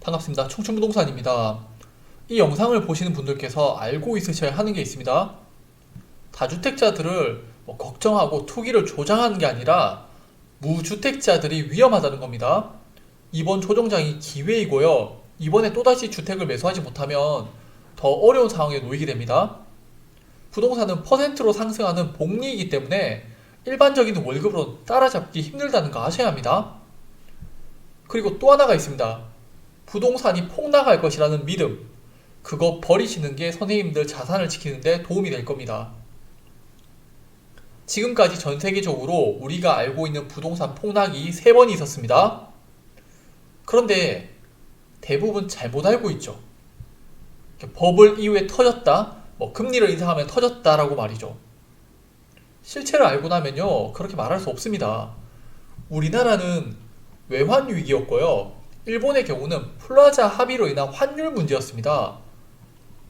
반갑습니다. 청춘부동산입니다. 이 영상을 보시는 분들께서 알고 있으셔야 하는 게 있습니다. 다주택자들을 걱정하고 투기를 조장하는 게 아니라 무주택자들이 위험하다는 겁니다. 이번 조정장이 기회이고요. 이번에 또다시 주택을 매수하지 못하면 더 어려운 상황에 놓이게 됩니다. 부동산은 퍼센트로 상승하는 복리이기 때문에 일반적인 월급으로 따라잡기 힘들다는 거 아셔야 합니다. 그리고 또 하나가 있습니다. 부동산이 폭락할 것이라는 믿음, 그거 버리시는 게 선생님들 자산을 지키는 데 도움이 될 겁니다. 지금까지 전 세계적으로 우리가 알고 있는 부동산 폭락이 3번이 있었습니다. 그런데 대부분 잘못 알고 있죠. 버블 이후에 터졌다, 금리를 인상하면 터졌다라고 말이죠. 실체를 알고 나면요, 그렇게 말할 수 없습니다. 우리나라는 외환 위기였고요. 일본의 경우는 플라자 합의로 인한 환율 문제였습니다.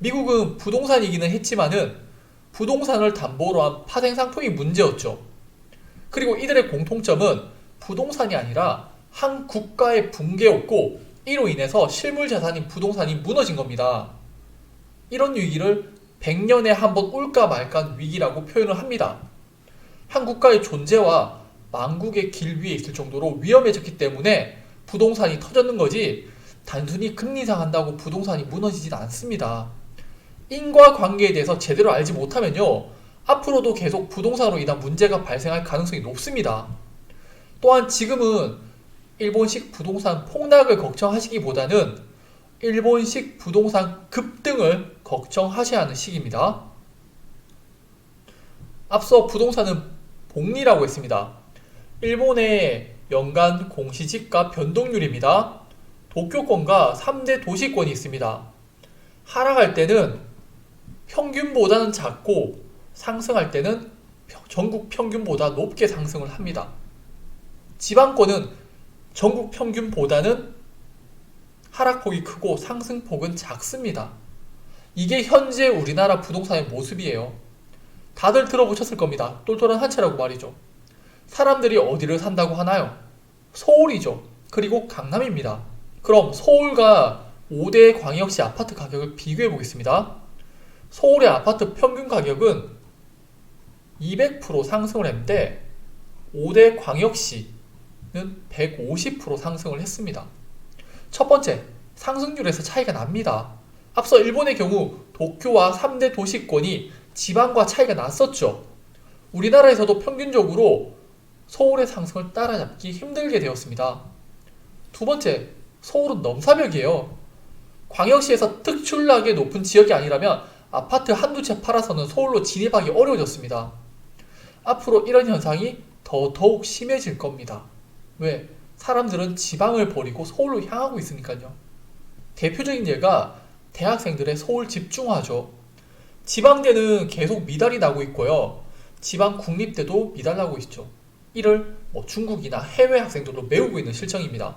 미국은 부동산이기는 했지만은 부동산을 담보로 한 파생 상품이 문제였죠. 그리고 이들의 공통점은 부동산이 아니라 한 국가의 붕괴였고 이로 인해서 실물 자산인 부동산이 무너진 겁니다. 이런 위기를 100년에 한 번 올까 말까 위기라고 표현을 합니다. 한 국가의 존재와 망국의 길 위에 있을 정도로 위험해졌기 때문에 부동산이 터졌는 거지 단순히 금리 인상한다고 부동산이 무너지진 않습니다. 인과관계에 대해서 제대로 알지 못하면요, 앞으로도 계속 부동산으로 인한 문제가 발생할 가능성이 높습니다. 또한 지금은 일본식 부동산 폭락을 걱정하시기보다는 일본식 부동산 급등을 걱정하셔야 하는 시기입니다. 앞서 부동산은 복리라고 했습니다. 일본의 연간 공시지가 변동률입니다. 도쿄권과 3대 도시권이 있습니다. 하락할 때는 평균보다는 작고 상승할 때는 전국 평균보다 높게 상승을 합니다. 지방권은 전국 평균보다는 하락폭이 크고 상승폭은 작습니다. 이게 현재 우리나라 부동산의 모습이에요. 다들 들어보셨을 겁니다. 똘똘한 한 채라고 말이죠. 사람들이 어디를 산다고 하나요? 서울이죠. 그리고 강남입니다. 그럼 서울과 5대 광역시 아파트 가격을 비교해 보겠습니다. 서울의 아파트 평균 가격은 200% 상승을 했는데 5대 광역시는 150% 상승을 했습니다. 첫 번째, 상승률에서 차이가 납니다. 앞서 일본의 경우 도쿄와 3대 도시권이 지방과 차이가 났었죠. 우리나라에서도 평균적으로 서울의 상승을 따라잡기 힘들게 되었습니다. 두 번째, 서울은 넘사벽이에요. 광역시에서 특출나게 높은 지역이 아니라면 아파트 한두 채 팔아서는 서울로 진입하기 어려워졌습니다. 앞으로 이런 현상이 더더욱 심해질 겁니다. 왜? 사람들은 지방을 버리고 서울로 향하고 있으니까요. 대표적인 예가 대학생들의 서울 집중화죠. 지방대는 계속 미달이 나고 있고요. 지방 국립대도 미달 나고 있죠. 이를 중국이나 해외 학생들로 메우고 있는 실정입니다.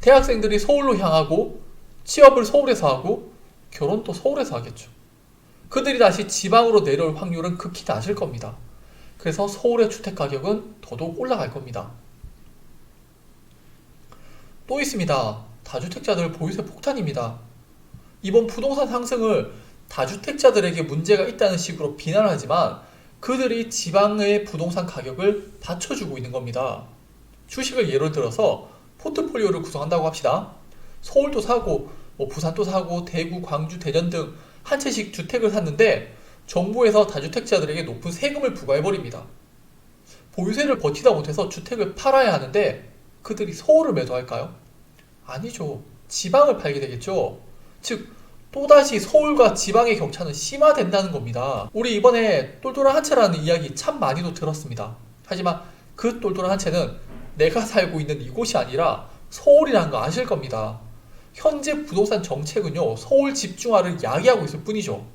대학생들이 서울로 향하고 취업을 서울에서 하고 결혼도 서울에서 하겠죠. 그들이 다시 지방으로 내려올 확률은 극히 낮을 겁니다. 그래서 서울의 주택가격은 더더욱 올라갈 겁니다. 또 있습니다. 다주택자들 보유세 폭탄입니다. 이번 부동산 상승을 다주택자들에게 문제가 있다는 식으로 비난하지만 그들이 지방의 부동산 가격을 받쳐주고 있는 겁니다. 주식을 예로 들어서 포트폴리오를 구성한다고 합시다. 서울도 사고 부산도 사고 대구, 광주, 대전 등 한 채씩 주택을 샀는데 정부에서 다주택자들에게 높은 세금을 부과해버립니다. 보유세를 버티다 못해서 주택을 팔아야 하는데 그들이 서울을 매도할까요? 아니죠. 지방을 팔게 되겠죠. 즉 또다시 서울과 지방의 격차는 심화된다는 겁니다. 우리 이번에 똘똘한 한 채라는 이야기 참 많이도 들었습니다. 하지만 그 똘똘한 한 채는 내가 살고 있는 이곳이 아니라 서울이라는 거 아실 겁니다. 현재 부동산 정책은요, 서울 집중화를 야기하고 있을 뿐이죠.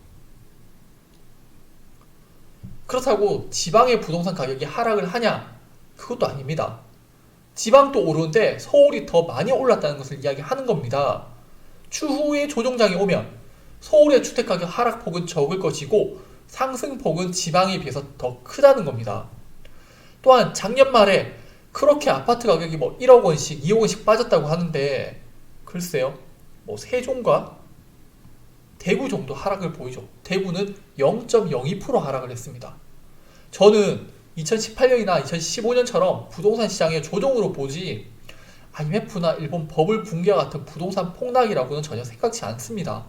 그렇다고 지방의 부동산 가격이 하락을 하냐? 그것도 아닙니다. 지방도 오르는데 서울이 더 많이 올랐다는 것을 이야기하는 겁니다. 추후에 조정장이 오면 서울의 주택가격 하락폭은 적을 것이고 상승폭은 지방에 비해서 더 크다는 겁니다. 또한 작년 말에 그렇게 아파트 가격이 1억 원씩, 2억 원씩 빠졌다고 하는데 글쎄요. 뭐 세종과 대구 정도 하락을 보이죠. 대구는 0.02% 하락을 했습니다. 저는 2018년이나 2015년처럼 부동산 시장의 조정으로 보지 IMF나 일본 버블 붕괴와 같은 부동산 폭락이라고는 전혀 생각지 않습니다.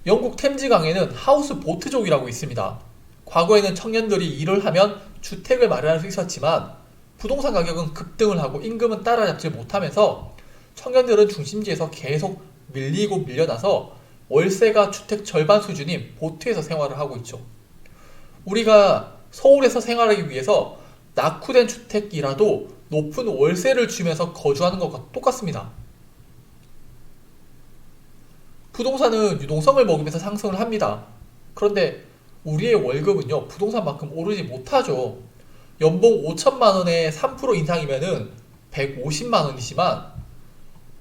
영국 템즈강에는 하우스 보트족이라고 있습니다. 과거에는 청년들이 일을 하면 주택을 마련할 수 있었지만 부동산 가격은 급등을 하고 임금은 따라잡지 못하면서 청년들은 중심지에서 계속 밀리고 밀려나서 월세가 주택 절반 수준인 보트에서 생활을 하고 있죠. 우리가 서울에서 생활하기 위해서 낙후된 주택이라도 높은 월세를 주면서 거주하는 것과 똑같습니다. 부동산은 유동성을 먹으면서 상승을 합니다. 그런데 우리의 월급은요, 부동산만큼 오르지 못하죠. 연봉 5천만 원에 3% 인상이면은 150만 원이지만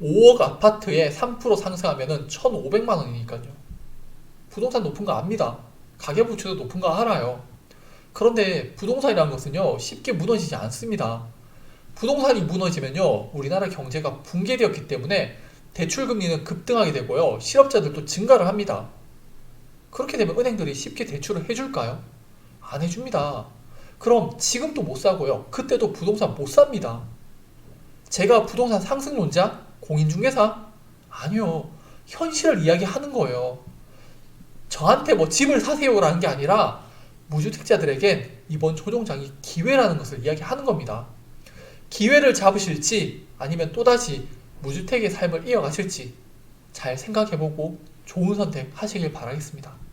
5억 아파트에 3% 상승하면은 1,500만 원이니까요. 부동산 높은 거 압니다. 가계부채도 높은 거 알아요. 그런데 부동산이라는 것은요, 쉽게 무너지지 않습니다. 부동산이 무너지면요, 우리나라 경제가 붕괴되었기 때문에 대출금리는 급등하게 되고요, 실업자들도 증가를 합니다. 그렇게 되면 은행들이 쉽게 대출을 해줄까요? 안 해줍니다. 그럼 지금도 못 사고요, 그때도 부동산 못 삽니다. 제가 부동산 상승론자? 공인중개사? 아니요. 현실을 이야기하는 거예요. 저한테 뭐 집을 사세요라는 게 아니라 무주택자들에겐 이번 조정장이 기회라는 것을 이야기하는 겁니다. 기회를 잡으실지 아니면 또다시 무주택의 삶을 이어가실지 잘 생각해보고 좋은 선택 하시길 바라겠습니다.